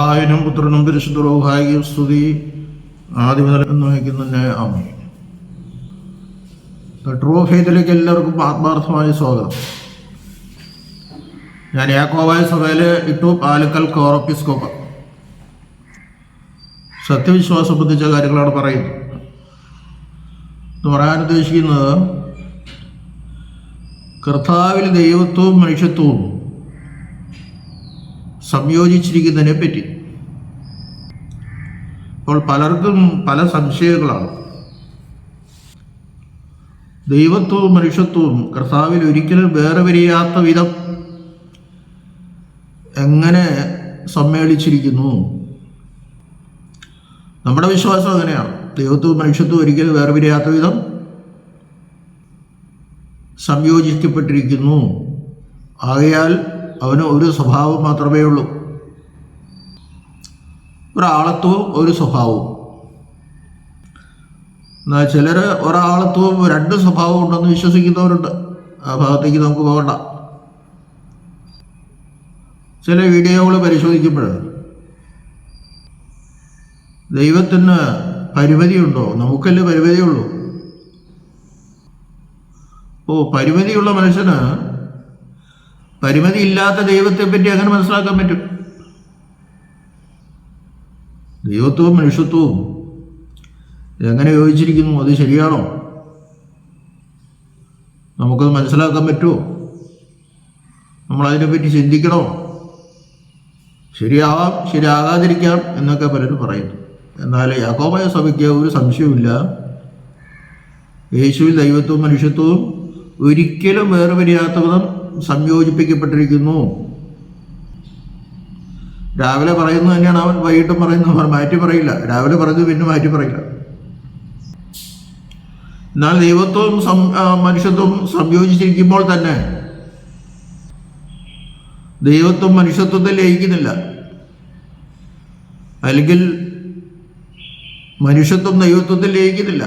പിതാവിനും പുത്രനും പരിശുദ്ധ റൂഹായിക്കും സ്തുതി ആദ്യം മുതൽ വഹിക്കുന്നതിന് ആമേൻ. ട്രൂ ഫെയ്ത്തിലേക്ക് എല്ലാവർക്കും ആത്മാർത്ഥമായ സ്വാഗതം. ഞാൻ യാക്കോബായ സഭയിലെ ഇട്ടു പാലക്കൽ കോറപ്പിസ്കോപ്പ്. സത്യവിശ്വാസം സംബന്ധിച്ച കാര്യങ്ങളാണ് പറയുന്നത്. പറയാൻ ഉദ്ദേശിക്കുന്നത് കർത്താവിൽ ദൈവത്വവും മനുഷ്യത്വവും സംയോജിച്ചിരിക്കുന്നതിനെ പറ്റി. അപ്പോൾ പലർക്കും പല സംശയങ്ങളാണ്. ദൈവത്വവും മനുഷ്യത്വവും കർത്താവിൽ ഒരിക്കലും വേറെ വരിയാത്ത വിധം എങ്ങനെ സമ്മേളിച്ചിരിക്കുന്നു? നമ്മുടെ വിശ്വാസം അങ്ങനെയാണ്. ദൈവത്വവും മനുഷ്യത്വവും ഒരിക്കലും വേറെ വരിയാത്ത വിധം സംയോജിക്കപ്പെട്ടിരിക്കുന്നു. ആകയാൽ അവന് ഒരു സ്വഭാവം മാത്രമേ ഉള്ളൂ, ഒരാളത്വവും ഒരു സ്വഭാവവും. എന്നാൽ ചിലർ ഒരാളത്വവും രണ്ട് സ്വഭാവം ഉണ്ടെന്ന് വിശ്വസിക്കുന്നവരുണ്ട്. ആ ഭാഗത്തേക്ക് നമുക്ക് പോകണ്ട. ചില വീഡിയോകൾ പരിശോധിക്കുമ്പോൾ ദൈവത്തിന് പരിമിതിയുണ്ടോ? നമുക്കല്ലേ പരിമിതിയുള്ളൂ. പരിമിതിയുള്ള മനുഷ്യന് പരിമിതി ഇല്ലാത്ത ദൈവത്തെ പറ്റി എങ്ങനെ മനസ്സിലാക്കാൻ പറ്റും? ദൈവത്വവും മനുഷ്യത്വവും എങ്ങനെ യോജിച്ചിരിക്കുന്നു? അത് ശരിയാണോ? നമുക്കത് മനസ്സിലാക്കാൻ പറ്റുമോ? നമ്മളതിനെപ്പറ്റി ചിന്തിക്കണോ? ശരിയാവാം, ശരിയാകാതിരിക്കാം എന്നൊക്കെ പലരും പറയുന്നു. എന്നാൽ യാക്കോബായ സഭയ്ക്ക് ഒരു സംശയവുമില്ല. യേശുവിൽ ദൈവത്വവും മനുഷ്യത്വവും ഒരിക്കലും വേറെ വരിയാത്ത വിധം സംയോജിപ്പിക്കപ്പെട്ടിരിക്കുന്നു. രാവിലെ പറയുന്നത് തന്നെയാണ് അവൻ വൈകിട്ടും പറയുന്നത്. മാറ്റി പറയില്ല. രാവിലെ പറയുന്നത് പിന്നെ മാറ്റി പറയില്ല. എന്നാൽ ദൈവത്വവും മനുഷ്യത്വവും സംയോജിച്ചിരിക്കുമ്പോൾ തന്നെ ദൈവത്വം മനുഷ്യത്വത്തിൽ ലയിക്കുന്നില്ല, അല്ലെങ്കിൽ മനുഷ്യത്വം ദൈവത്വത്തിൽ ലയിക്കുന്നില്ല.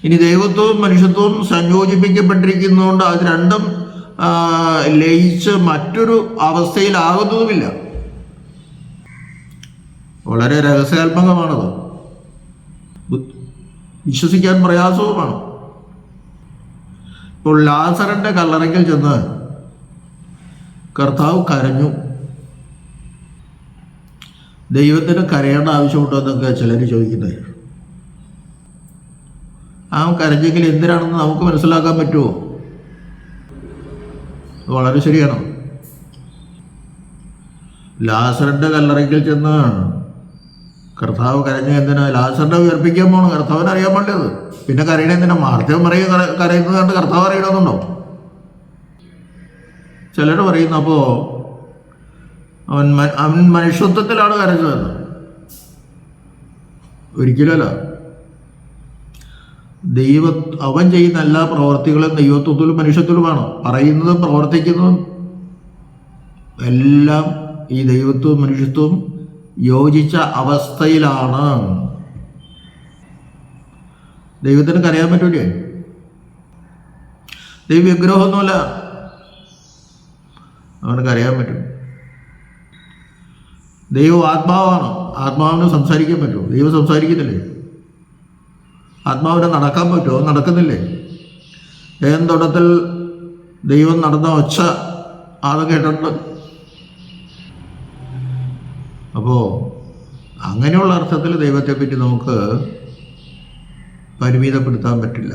ഇനി ദൈവത്വവും മനുഷ്യത്വവും സംയോജിപ്പിക്കപ്പെട്ടിരിക്കുന്നതുകൊണ്ട് അത് രണ്ടും ലയിച്ച് മറ്റൊരു അവസ്ഥയിലാകുന്നതുമില്ല. വളരെ രഹസ്യാത്മകമാണത്, വിശ്വസിക്കാൻ പ്രയാസവുമാണ്. ഇപ്പോൾ ലാസറിന്റെ കല്ലറയ്ക്കൽ ചെന്ന് കർത്താവ് കരഞ്ഞു. ദൈവത്തിന് കരയേണ്ട ആവശ്യമുണ്ടോ എന്നൊക്കെ ചിലർ ചോദിക്കുന്നത്. ആ കരഞ്ഞെങ്കിൽ എന്തിനാണെന്ന് നമുക്ക് മനസ്സിലാക്കാൻ പറ്റുമോ? വളരെ ശരിയാണ്. ലാസറിന്റെ കല്ലറയ്ക്കൽ ചെന്ന് കർത്താവ് കരഞ്ഞ എന്തിനാ? ലാസറിനെ ഉയർപ്പിക്കാൻ പോകണം. കർത്താവിന് അറിയാൻ വേണ്ടത്. പിന്നെ കരയണ എന്തിനാ? മാർത്തവൻ കരയുന്നത് കണ്ട് കർത്താവ് അറിയണമെന്നുണ്ടോ? ചിലർ പറയുന്നു അപ്പോൾ അവൻ മനുഷ്യത്വത്തിലാണ് കരഞ്ഞതെന്ന്. ഒരിക്കലല്ല. അവൻ ചെയ്യുന്ന എല്ലാ പ്രവർത്തികളും ദൈവത്വത്തിലും മനുഷ്യത്വത്തിലുമാണ്. പറയുന്നതും പ്രവർത്തിക്കുന്നതും എല്ലാം ഈ ദൈവത്വവും മനുഷ്യത്വവും യോജിച്ച അവസ്ഥയിലാണ്. ദൈവത്തിന് കരയാൻ പറ്റൂലേ? ദൈവ വിഗ്രഹമൊന്നുമല്ല, അവന് കരയാൻ പറ്റും. ദൈവം ആത്മാവാണ്. ആത്മാവിന് സംസാരിക്കാൻ പറ്റുമോ? ദൈവം സംസാരിക്കുന്നില്ലേ? ആത്മാവിനെ നടക്കാൻ പറ്റുമോ? നടക്കുന്നില്ലേ? ഏതൊടത്തിൽ ദൈവം നടന്ന ഒച്ച ആദ്യം കേട്ടിട്ടുണ്ട്. അപ്പോൾ അങ്ങനെയുള്ള അർത്ഥത്തിൽ ദൈവത്തെപ്പറ്റി നമുക്ക് പരിമിതപ്പെടുത്താൻ പറ്റില്ല.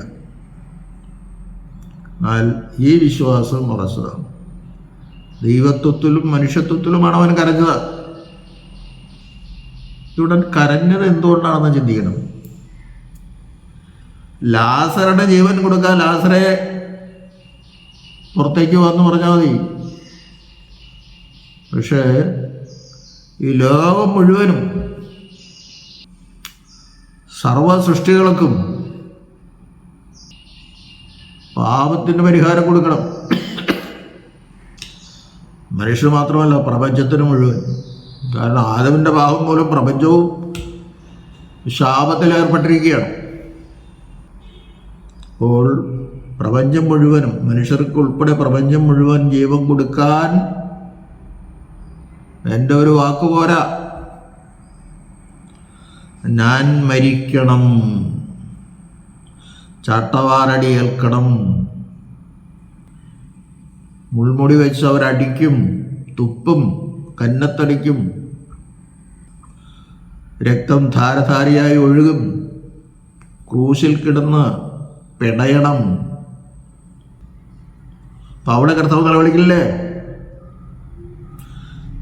എന്നാൽ ഈ വിശ്വാസം ഉറച്ചതാണ്. ദൈവത്വത്തിലും മനുഷ്യത്വത്തിലുമാണ് അവൻ കരഞ്ഞത്. ഇവിടെ കരഞ്ഞത് എന്തുകൊണ്ടാണെന്ന് ചിന്തിക്കണം. ലാസറുടെ ജീവൻ കൊടുക്കാൻ ലാസറെ പുറത്തേക്ക് വന്ന് പറഞ്ഞാൽ മതി. പക്ഷേ ഈ ലോകം മുഴുവനും സർവ സൃഷ്ടികൾക്കും പാപത്തിന് പരിഹാരം കൊടുക്കണം. മനുഷ്യർ മാത്രമല്ല, പ്രപഞ്ചത്തിന് മുഴുവൻ. കാരണം ആദമിൻ്റെ പാപം മൂലം പ്രപഞ്ചവും ശാപത്തിൽ ഏർപ്പെട്ടിരിക്കുകയാണ്. അപ്പോൾ പ്രപഞ്ചം മുഴുവനും, മനുഷ്യർക്ക് ഉൾപ്പെടെ പ്രപഞ്ചം മുഴുവൻ ജീവൻ കൊടുക്കാൻ എൻ്റെ ഒരു വാക്ക് പോരാ, ഞാൻ മരിക്കണം, ചാട്ടവാറടി ഏൽക്കണം, മുൾമുടി വെച്ച് അവരടിക്കും, തുപ്പും, കന്നത്തടിക്കും, രക്തം ധാരധാരയായി ഒഴുകും, ക്രൂശിൽ കിടന്ന് പിടയണം. അപ്പം അവിടെ കർത്താവ് നിലവിളിക്കില്ലേ?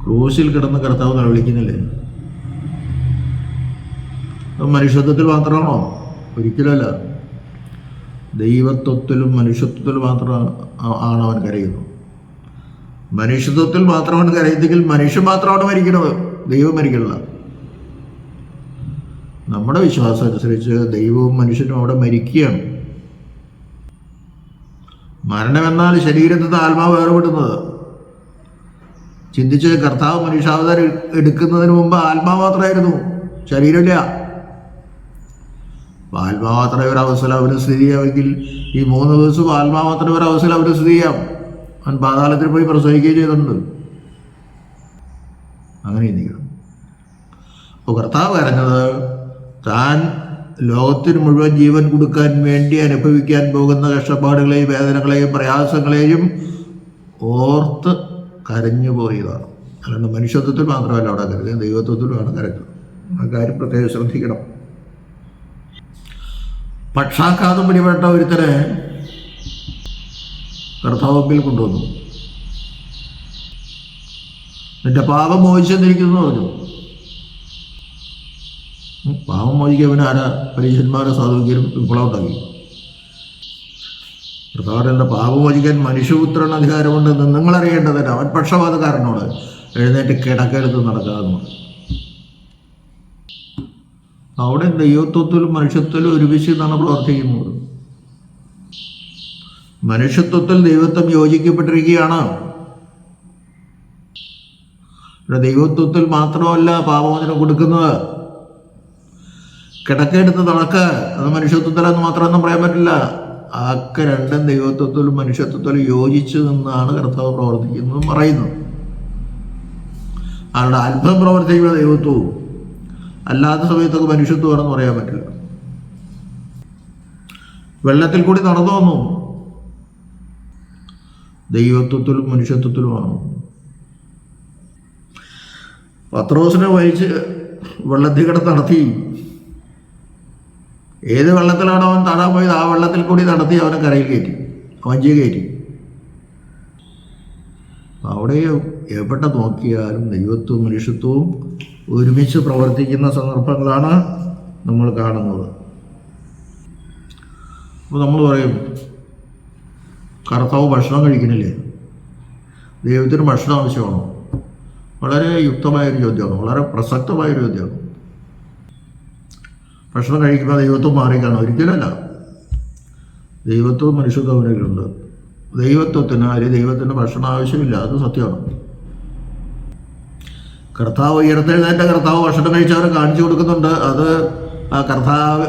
ക്രൂശിൽ കിടന്ന് കർത്താവ് നിലവിളിക്കുന്നില്ലേ? മനുഷ്യത്വത്തിൽ മാത്രമാണോ? ഒരിക്കലല്ല. ദൈവത്വത്തിലും മനുഷ്യത്വത്തിലും മാത്രം ആണ് അവൻ കരയുന്നത്. മനുഷ്യത്വത്തിൽ മാത്രമാണ് കരയുന്നതെങ്കിൽ മനുഷ്യൻ മാത്രമാണ് മരിക്കുന്നത്, ദൈവം മരിക്കില്ല. നമ്മുടെ വിശ്വാസം അനുസരിച്ച് ദൈവവും മനുഷ്യനും അവിടെ മരിക്കുകയാണ്. മരണമെന്നാൽ ശരീരത്തിൽ നിന്ന് ആത്മാവ് വേർപെടുന്നത്. ചിന്തിച്ച് കർത്താവ് മനുഷ്യാവതാരം എടുക്കുന്നതിന് മുമ്പ് ആത്മാവ് മാത്രമായിരുന്നു, ശരീരമില്ല. ആത്മാവ് മാത്രമേ ഒരവസ്ഥയിൽ അവന് സ്ഥിതി ചെയ്യാമെങ്കിൽ ഈ 3 ദിവസം ആത്മാവ് മാത്രമേ ഒരവസ്ഥയിൽ അവന് സ്ഥിതി ചെയ്യാം. അവൻ പാതാളത്തിൽ പോയി പ്രസവിക്കുകയും ചെയ്തിട്ടുണ്ട്. അങ്ങനെ ചിന്തിക്കണം. അപ്പോൾ കർത്താവ് കരഞ്ഞത് താൻ ലോകത്തിന് മുഴുവൻ ജീവൻ കൊടുക്കാൻ വേണ്ടി അനുഭവിക്കാൻ പോകുന്ന കഷ്ടപ്പാടുകളെയും വേദനകളെയും പ്രയാസങ്ങളെയും ഓർത്ത് കരഞ്ഞു പോയതാണ്. അല്ലാണ്ട് മനുഷ്യത്വത്തിൽ മാത്രമല്ല അവിടെ കരുതുന്നത്, ദൈവത്വത്തിലുമാണ് കരഞ്ഞത്. ആ കാര്യം പ്രത്യേകം ശ്രദ്ധിക്കണം. പക്ഷാഘാതം പിടിപെട്ട ഒരുത്തനെ കർത്താവ് മുമ്പിൽ കൊണ്ടുവന്നു. നിന്റെ പാപം മോചിച്ചെന്നിരിക്കുന്നു പറഞ്ഞു. പാപം മോചിക്കവന് ആരാ? പരീക്ഷന്മാരെ സാധുക്യം വിപ്ലവം ഉണ്ടാക്കി. കർത്താവിൻ്റെ പാപം മോചിക്കാൻ മനുഷ്യപുത്രന് അധികാരമുണ്ടെന്ന് നിങ്ങളറിയേണ്ടതിന് അവൻ പക്ഷപാതക്കാരനോട് എഴുന്നേറ്റ് കിടക്കെടുത്ത് നടക്കാമെന്ന്. അവിടെ ദൈവത്വത്തിലും മനുഷ്യത്വത്തിലും ഒരുമിച്ച് എന്നാണ് പ്രവർത്തിക്കുന്നത്. മനുഷ്യത്വത്തിൽ ദൈവത്വം യോജിക്കപ്പെട്ടിരിക്കുകയാണ്. ദൈവത്വത്തിൽ മാത്രമല്ല പാപമോചനം കൊടുക്കുന്നത്. കിടക്കെടുത്ത് നടക്കുക അത് മനുഷ്യത്വത്തിലെന്ന് മാത്രമൊന്നും പറയാൻ പറ്റില്ല. ആക്കെ രണ്ടും ദൈവത്വത്തിലും മനുഷ്യത്വത്തിലും യോജിച്ച് നിന്നാണ് കർത്താവ് പ്രവർത്തിക്കുന്നതും പറയുന്നത്. അവരുടെ അത്ഭുതം പ്രവർത്തിക്കുന്ന ദൈവത്വവും അല്ലാത്ത സമയത്തൊക്കെ മനുഷ്യത്വമാണെന്ന് പറയാൻ പറ്റില്ല. വെള്ളത്തിൽ കൂടി നടന്നു വന്നു, ദൈവത്വത്തിലും മനുഷ്യത്വത്തിലുമാണ്. പത്രോസിനെ വഹിച്ച് വെള്ളത്തിൽ കിടന്ന് നടത്തി. ഏത് വെള്ളത്തിലാണ് അവൻ താഴാൻ പോയത് ആ വെള്ളത്തിൽ കൂടി നടത്തി അവനെ കരയിൽ കയറ്റി, വഞ്ചിയെ കയറ്റി. അവിടെ എവിടെ നോക്കിയാലും ദൈവത്വവും മനുഷ്യത്വവും ഒരുമിച്ച് പ്രവർത്തിക്കുന്ന സന്ദർഭങ്ങളാണ് നമ്മൾ കാണുന്നത്. അപ്പോൾ നമ്മൾ പറയും കർത്താവ് ഭക്ഷണം കഴിക്കുന്നില്ലേ? ദൈവത്തിന് ഭക്ഷണം ആവശ്യമാണോ? വളരെ യുക്തമായൊരു ചോദ്യമാണ്, വളരെ പ്രസക്തമായൊരു ചോദ്യമാണ്. ഭക്ഷണം കഴിക്കുമ്പോൾ ദൈവത്വം മാറിക്കാണോ? ഒരിക്കലല്ല. ദൈവത്വവും മനുഷ്യത്വം അവനിലുണ്ട്. ദൈവത്വത്തിന് അല്ലെങ്കിൽ ദൈവത്തിന് ഭക്ഷണം ആവശ്യമില്ല, അത് സത്യമാണ്. കർത്താവ് ഉയർത്തെഴുന്നേറ്റ കർത്താവ് ഭക്ഷണം കഴിച്ചവരെ കാണിച്ചു കൊടുക്കുന്നുണ്ട്. അത് ആ കർത്താവ്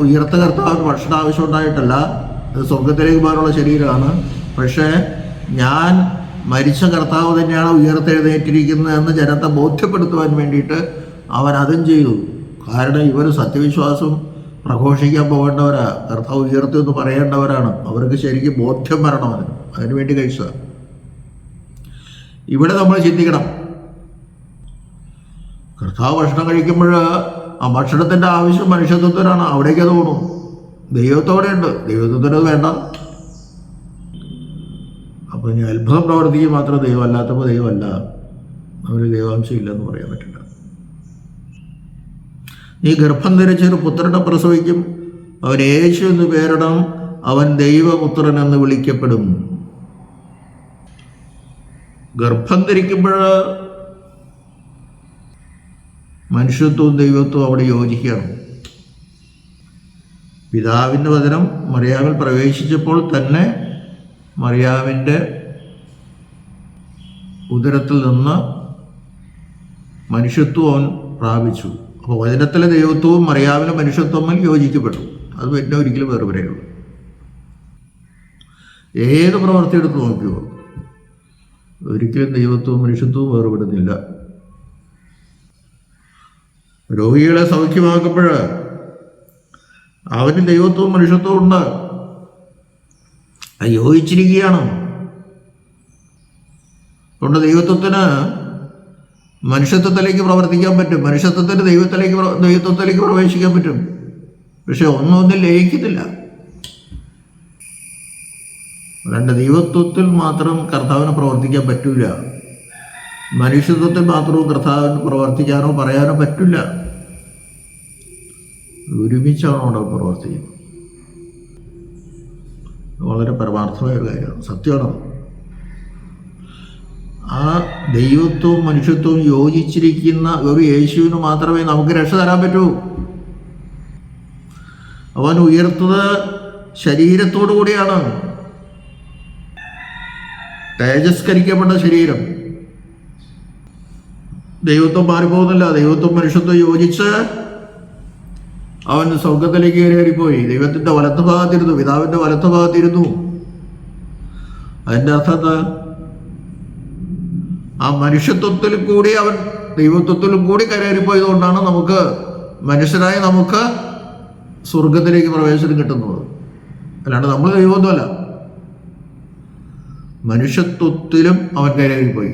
ഉയർത്ത കർത്താവിന് ഭക്ഷണം ആവശ്യം ഉണ്ടായിട്ടല്ല, അത് സ്വർഗത്തിലേക്ക് പോകാനുള്ള ശരീരമാണ്. പക്ഷേ ഞാൻ മരിച്ച കർത്താവ് തന്നെയാണ് ഉയർത്തെഴുന്നേറ്റിരിക്കുന്നത് എന്ന് ജനത്തെ ബോധ്യപ്പെടുത്തുവാൻ വേണ്ടിയിട്ട് അവൻ അതും ചെയ്തു. കാരണം ഇവർ സത്യവിശ്വാസം പ്രഘോഷിക്കാൻ പോകേണ്ടവരാ, കർത്താവ് ഉയർത്തി എന്ന് പറയേണ്ടവരാണ്. അവർക്ക് ശരിക്കും ബോധ്യം വരണം, അതിനുവേണ്ടി കഴിച്ചതാണ്. ഇവിടെ നമ്മൾ ചിന്തിക്കണം, കർത്താവ് ഭക്ഷണം കഴിക്കുമ്പോൾ ആ ഭക്ഷണത്തിൻ്റെ ആവശ്യം മനുഷ്യത്വത്തിനാണ്. അവിടേക്ക് അത് പോകണം. ദൈവത്തോടെയുണ്ട്, ദൈവത്വത്തിനത് വേണ്ട. അപ്പോൾ ഇനി അത്ഭുതം പ്രവർത്തിക്കുക മാത്രം ദൈവമല്ലാത്തപ്പോൾ ദൈവമല്ല, അവന് ദൈവാംശം ഇല്ലെന്ന് പറയാൻ പറ്റില്ല. നീ ഗർഭം ധരിച്ചൊരു പുത്രനെ പ്രസവിക്കും, അവൻ യേശു എന്ന് പേരിടണം, അവൻ ദൈവപുത്രൻ എന്ന് വിളിക്കപ്പെടും. ഗർഭം ധരിക്കുമ്പോൾ മനുഷ്യത്വവും ദൈവത്വവും അവിടെ യോജിക്കുകയാണ്. പിതാവിൻ്റെ വചനം മറിയാമിൽ പ്രവേശിച്ചപ്പോൾ തന്നെ മറിയാമിൻ്റെ ഉദരത്തിൽ നിന്ന് മനുഷ്യത്വം അവൻ പ്രാപിച്ചു. അപ്പോൾ വചനത്തിലെ ദൈവത്വവും മറിയാമിലെ മനുഷ്യത്വം യോജിക്കപ്പെട്ടു. അത് പിന്നെ ഒരിക്കലും വേർപെടുകയുള്ളൂ. ഏത് പ്രവൃത്തി എടുത്ത് നോക്കിയോ ഒരിക്കലും ദൈവത്വവും മനുഷ്യത്വവും വേർപെടുന്നില്ല. രോഗികളെ സൗഖ്യമാക്കുമ്പോൾ അവന് ദൈവത്വവും മനുഷ്യത്വവും ഉണ്ട്, അത് യോജിച്ചിരിക്കുകയാണ്. അതുകൊണ്ട് ദൈവത്വത്തിന് മനുഷ്യത്വത്തിലേക്ക് പ്രവർത്തിക്കാൻ പറ്റും, മനുഷ്യത്വത്തിന് ദൈവത്വത്തിലേക്ക് പ്രവേശിക്കാൻ പറ്റും. പക്ഷെ ഒന്നും ലയിക്കുന്നില്ല. അല്ലാണ്ട് ദൈവത്വത്തിൽ മാത്രം കർത്താവിന് പ്രവർത്തിക്കാൻ പറ്റില്ല, മനുഷ്യത്വത്തിൽ മാത്രവും കർത്താവിന് പ്രവർത്തിക്കാനോ പറയാനോ പറ്റില്ല. ഒരുമിച്ചാണ് അവിടെ പ്രവർത്തിക്കുന്നത്. വളരെ പരമാർത്ഥമായ ഒരു കാര്യമാണ്, സത്യമാണ്. ആ ദൈവത്വവും മനുഷ്യത്വവും യോജിച്ചിരിക്കുന്ന ഒരു യേശുവിന് മാത്രമേ നമുക്ക് രക്ഷ തരാൻ പറ്റൂ. അവൻ ഉയർത്തത് ശരീരത്തോടു കൂടിയാണ്, തേജസ്കരിക്കപ്പെട്ട ശരീരം. ദൈവത്വം മാറിപ്പോകുന്നില്ല. ദൈവത്വം മനുഷ്യത്വം യോജിച്ച് അവൻ സ്വർഗത്തിലേക്ക് കയറിപ്പോയി. ദൈവത്തിൻ്റെ വലത്തുഭാഗത്തിരുന്നു, പിതാവിൻ്റെ വലത്തുഭാഗത്തിരുന്നു. അതിൻ്റെ അർത്ഥം എന്താ? ആ മനുഷ്യത്വത്തിൽ കൂടി അവൻ ദൈവത്വത്തിലും കൂടി കയറിപ്പോയത് കൊണ്ടാണ് നമുക്ക് മനുഷ്യരായി നമുക്ക് സ്വർഗത്തിലേക്ക് പ്രവേശനം കിട്ടുന്നത്. അല്ലാണ്ട് നമ്മൾ ദൈവമൊന്നുമല്ല, മനുഷ്യത്വത്തിലും അവൻ കയറിപ്പോയി.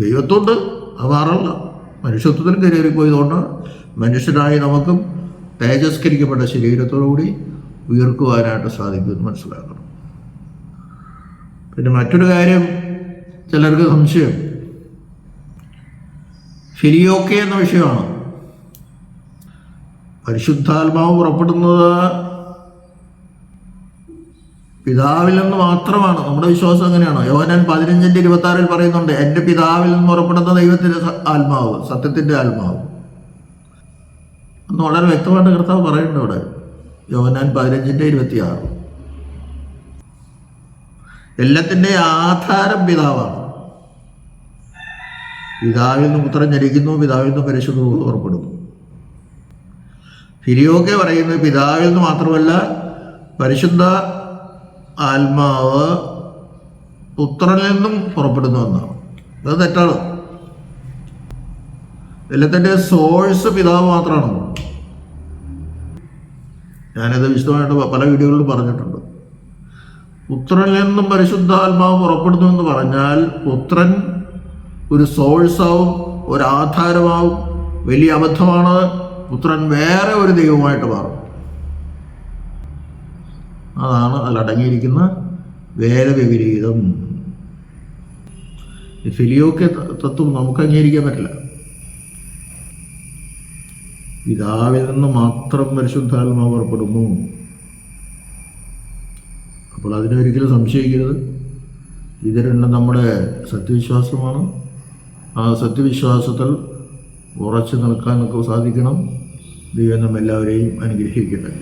ദൈവത്വമുണ്ട്, അത് മാറല്ല. മനുഷ്യത്വത്തിലും കയറിപ്പോയതുകൊണ്ട് മനുഷ്യരായി നമുക്കും തേജസ്കരിക്കപ്പെട്ട ശരീരത്തോടുകൂടി ഉയർക്കുവാനായിട്ട് സാധിക്കുമെന്ന് മനസ്സിലാക്കണം. പിന്നെ മറ്റൊരു കാര്യം, ചിലർക്ക് സംശയം ഫിലിയോക്കെ എന്ന വിഷയമാണ്. പരിശുദ്ധാത്മാവ് പുറപ്പെടുന്നത് പിതാവിൽ നിന്ന് മാത്രമാണ്. നമ്മുടെ വിശ്വാസം അങ്ങനെയാണ്. യോഹന്നാൻ 15:26 പറയുന്നുണ്ട്, എൻ്റെ പിതാവിൽ നിന്ന് പുറപ്പെടുന്ന ദൈവത്തിൻ്റെ ആത്മാവ്, സത്യത്തിൻ്റെ ആത്മാവ് എന്ന് വളരെ വ്യക്തമായിട്ട് കർത്താവ് പറയുന്നുണ്ട് അവിടെ. യോഹന്നാൻ 15:26. എല്ലാത്തിൻ്റെ ആധാരം പിതാവാണ്. പിതാവിൽ നിന്ന് പുത്രൻ ജനിക്കുന്നു, പിതാവിൽ നിന്ന് പരിശുദ്ധ പുറപ്പെടുന്നു. ഫിലിയോക്കെ പറയുന്നത് പിതാവിൽ നിന്ന് മാത്രമല്ല, പരിശുദ്ധ ആത്മാവ് പുത്രനിൽ നിന്നും പുറപ്പെടുന്നു എന്നാണ്. അത് തെറ്റാണ്. എല്ലാത്തിൻ്റെ സോഴ്സ് പിതാവ് മാത്രമാണ്. ഞാനത് വിശദമായിട്ട് പല വീഡിയോകളിലും പറഞ്ഞിട്ടുണ്ട്. പുത്രനിൽ നിന്നും പരിശുദ്ധാത്മാവ് പുറപ്പെടുന്നു എന്ന് പറഞ്ഞാൽ പുത്രൻ ഒരു സോഴ്സാവും, ഒരു ആധാരമാവും. വലിയ അബദ്ധമാണ്. പുത്രൻ വേറെ ഒരു ദൈവമായിട്ട് മാറും. അതാണ് അതിലടങ്ങിയിരിക്കുന്ന വേദവിപരീതം. ഫിലിയോക്കെ തത്വം നമുക്ക് അംഗീകരിക്കാൻ പറ്റില്ല. പിതാവിൽ നിന്ന് മാത്രം പരിശുദ്ധാത്മാവ് പുറപ്പെടുന്നു. അപ്പോൾ അതിനൊരിക്കലും സംശയിക്കരുത്. ഇത് രണ്ടും നമ്മുടെ സത്യവിശ്വാസമാണ്. ആ സത്യവിശ്വാസത്തിൽ ഉറച്ചു നിൽക്കാൻ നമുക്ക് സാധിക്കണം. ദൈവം നമ്മെല്ലാവരെയും അനുഗ്രഹിക്കട്ടെ.